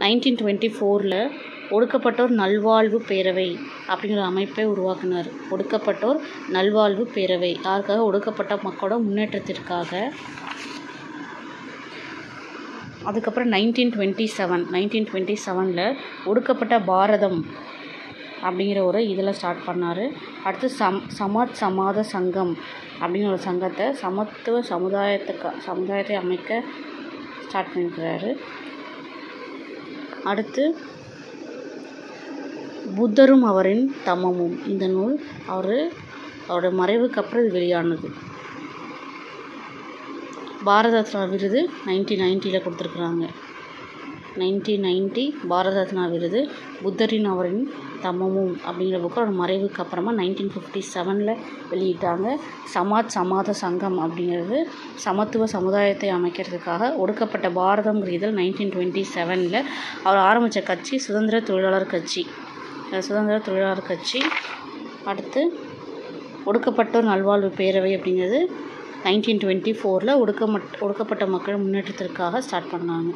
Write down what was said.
1924 ஒடுக்கப்பட்டோர் நல்வாழ்வு பேரவை அப்படிங்கிற அமைப்பை உருவாக்கினார். ஒடுக்கப்பட்டோர் நல்வாழ்வு பேரவை யாருக்காக? ஒடுக்கப்பட்ட மக்களோட முன்னேற்றத்திற்காக. அதுக்கப்புறம் 1927 ஒடுக்கப்பட்ட பாரதம் அப்படிங்கிற ஒரு இதில் ஸ்டார்ட் பண்ணார். அடுத்து சமாஜ் சமாத சங்கம் அப்படிங்கிற ஒரு சங்கத்தை சமத்துவ சமுதாயத்தை அமைக்க ஸ்டார்ட் பண்ணியிருக்கிறாரு. அடுத்து புத்தரும் அவரின் தம்மமும், இந்த நூல் அவரோட மறைவுக்கு அப்புறம் இது வெளியானது. பாரத ரத்னா விருது 1990 கொடுத்துருக்குறாங்க. 1990 பாரத ரத்னா விருது. புத்தரின் அவரின் தம்மமும் அப்படிங்கிற புக்கு அவரோட மறைவுக்கு அப்புறமா 1957 வெளியிட்டாங்க. சமாஜ் சமாத சங்கம் அப்படிங்கிறது சமத்துவ சமுதாயத்தை அமைக்கிறதுக்காக. ஒடுக்கப்பட்ட பாரதம்ங்கிற இதில் 1927 அவர் ஆரம்பித்த கட்சி சுதந்திர தொழிலாளர் கட்சி. அடுத்து ஒடுக்கப்பட்டோர் நல்வாழ்வு பேரவை அப்படிங்கிறது 1924 ஒடுக்கப்பட்ட மக்கள் முன்னேற்றத்திற்காக ஸ்டார்ட் பண்ணாங்க.